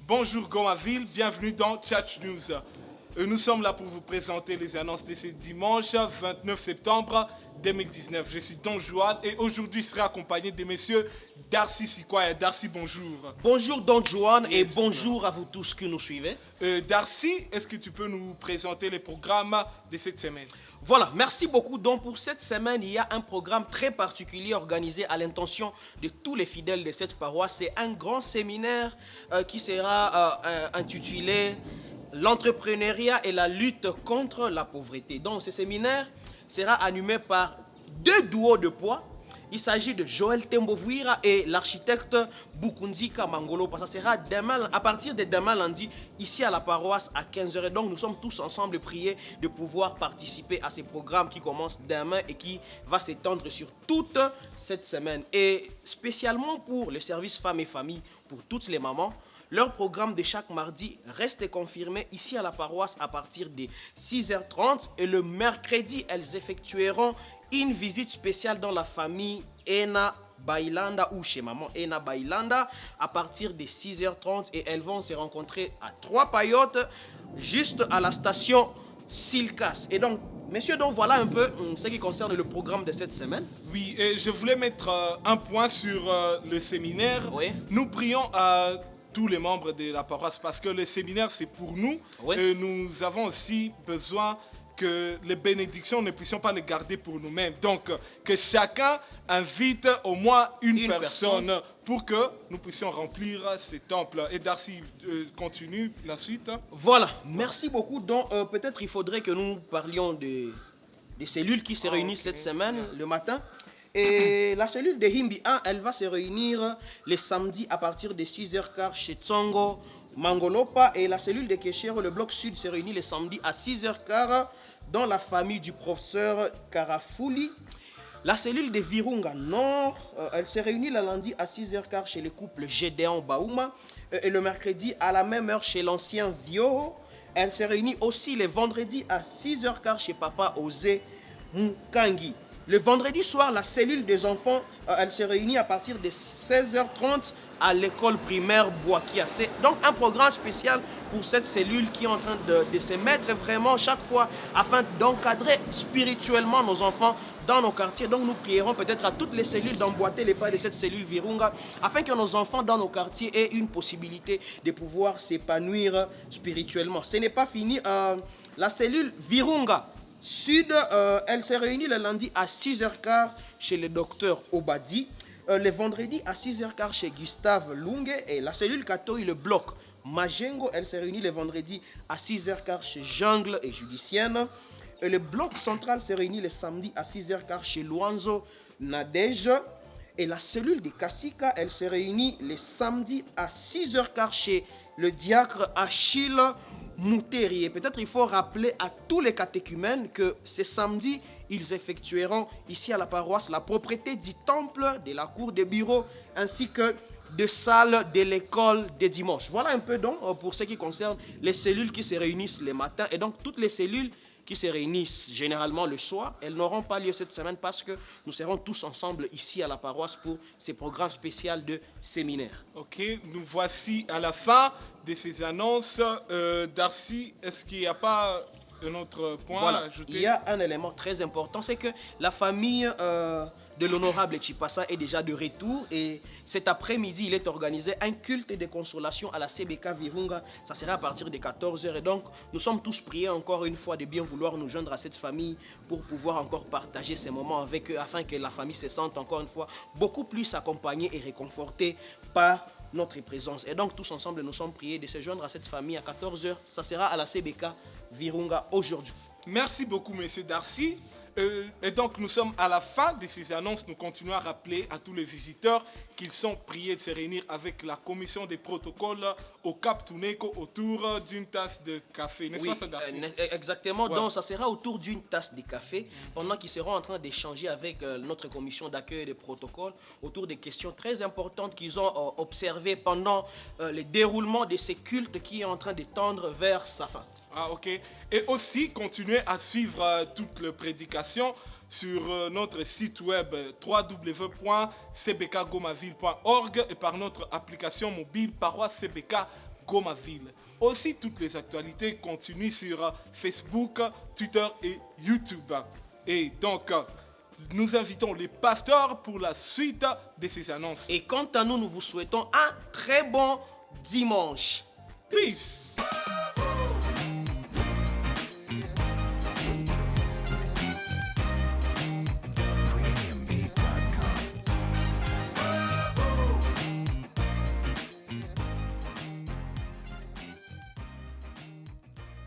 Bonjour Gomaville, bienvenue dans Tchatch News. Nous sommes là pour vous présenter les annonces de ce dimanche 29 septembre 2019. Je suis Don Juan et aujourd'hui je serai accompagné de messieurs Darcy Sikwaya. Darcy, bonjour. Bonjour Don Juan et Yes. bonjour à vous tous qui nous suivez. Darcy, est-ce que tu peux nous présenter les programmes de cette semaine? Voilà, merci beaucoup. Donc pour cette semaine, il y a un programme très particulier organisé à l'intention de tous les fidèles de cette paroisse. C'est un grand séminaire qui sera intitulé L'entrepreneuriat et la lutte contre la pauvreté. Donc ce séminaire sera animé par deux duos de poids. Il s'agit de Joël Tembovouira et l'architecte Bukunzika Mangolo. Ça sera demain, à partir de demain lundi, ici à la paroisse à 15h. Donc nous sommes tous ensemble priés de pouvoir participer à ces programmes qui commencent demain et qui va s'étendre sur toute cette semaine. Et spécialement pour le service femmes et familles, pour toutes les mamans, leur programme de chaque mardi reste confirmé ici à la paroisse à partir de 6h30 et le mercredi, elles effectueront une visite spéciale dans la famille Ena Bailanda ou chez maman Ena Bailanda à partir de 6h30 et elles vont se rencontrer à Trois Paillotes juste à la station Silkas. Et donc, messieurs, donc voilà un peu ce qui concerne le programme de cette semaine. Oui, et je voulais mettre un point sur le séminaire. Oui. Nous prions à tous les membres de la paroisse parce que le séminaire c'est pour nous. Oui. Et nous avons aussi besoin que les bénédictions ne puissions pas les garder pour nous-mêmes. Donc que chacun invite au moins une personne pour que nous puissions remplir ces temples. Et Darcy continue la suite. Voilà, merci beaucoup. Donc peut-être il faudrait que nous parlions des cellules qui se réunissent cette semaine, le matin. Et la cellule de Himbi 1, elle va se réunir les samedis à partir de 6h15 chez Tsongo Mangolopa. Et la cellule de Keshero, le bloc sud, se réunit les samedis à 6h15 dans la famille du professeur Karafouli. La cellule de Virunga Nord, elle se réunit le lundi à 6h15 chez le couple Gédéon Baouma. Et le mercredi à la même heure chez l'ancien Vio. Elle se réunit aussi le vendredi à 6h15 chez Papa Osé Mukangi. Le vendredi soir, la cellule des enfants, elle se réunit à partir de 16h30 à l'école primaire Boakia. C'est donc un programme spécial pour cette cellule qui est en train de se mettre vraiment chaque fois afin d'encadrer spirituellement nos enfants dans nos quartiers. Donc nous prierons peut-être à toutes les cellules d'emboîter les pas de cette cellule Virunga afin que nos enfants dans nos quartiers aient une possibilité de pouvoir s'épanouir spirituellement. Ce n'est pas fini. La cellule Virunga Sud, elle s'est réunie le lundi à 6h15 chez le docteur Obadi, le vendredi à 6h15 chez Gustave Lunge et la cellule Katoï, le bloc Majengo, elle s'est réunie le vendredi à 6h15 chez Jungle et Judicienne. Et le bloc central s'est réuni le samedi à 6h15 chez Luanzo Nadège. Et la cellule de Kassika, elle s'est réunie le samedi à 6h15 chez le diacre Achille Mouteri. Et peut-être il faut rappeler à tous les catéchumènes que ce samedi, ils effectueront ici à la paroisse la propriété du temple, de la cour de bureau, ainsi que de salles de l'école de dimanche. Voilà un peu donc pour ce qui concerne les cellules qui se réunissent le matin. Et donc toutes les cellules qui se réunissent généralement le soir, elles n'auront pas lieu cette semaine parce que nous serons tous ensemble ici à la paroisse pour ces programmes spéciaux de séminaire. Ok, nous voici à la fin de ces annonces. Darcy, est-ce qu'il n'y a pas un autre point Voilà, à ajouter? il y a un élément très important, c'est que la famille de l'honorable Chipassa est déjà de retour et cet après-midi, il est organisé un culte de consolation à la CBK Virunga. Ça sera à partir de 14h et donc nous sommes tous priés encore une fois de bien vouloir nous joindre à cette famille pour pouvoir encore partager ces moments avec eux afin que la famille se sente encore une fois beaucoup plus accompagnée et réconfortée par notre présence. Et donc tous ensemble, nous sommes priés de se joindre à cette famille à 14h. Ça sera à la CBK Virunga aujourd'hui. Merci beaucoup, monsieur Darcy. Et donc, nous sommes à la fin de ces annonces. Nous continuons à rappeler à tous les visiteurs qu'ils sont priés de se réunir avec la commission des protocoles au Cap Tuneco autour d'une tasse de café. N'est-ce pas ça, Darcy? Exactement. Ouais. Donc, ça sera autour d'une tasse de café pendant qu'ils seront en train d'échanger avec notre commission d'accueil des protocoles autour des questions très importantes qu'ils ont observées pendant le déroulement de ces cultes qui est en train de tendre vers sa fin. Ah, ok. Et aussi, continuez à suivre toutes les prédications sur notre site web www.cbkgomaville.org et par notre application mobile Paroisse CBK Goma-Ville. Aussi, toutes les actualités continuent sur Facebook, Twitter et YouTube. Et donc, nous invitons les pasteurs pour la suite de ces annonces. Et quant à nous, nous vous souhaitons un très bon dimanche. Peace!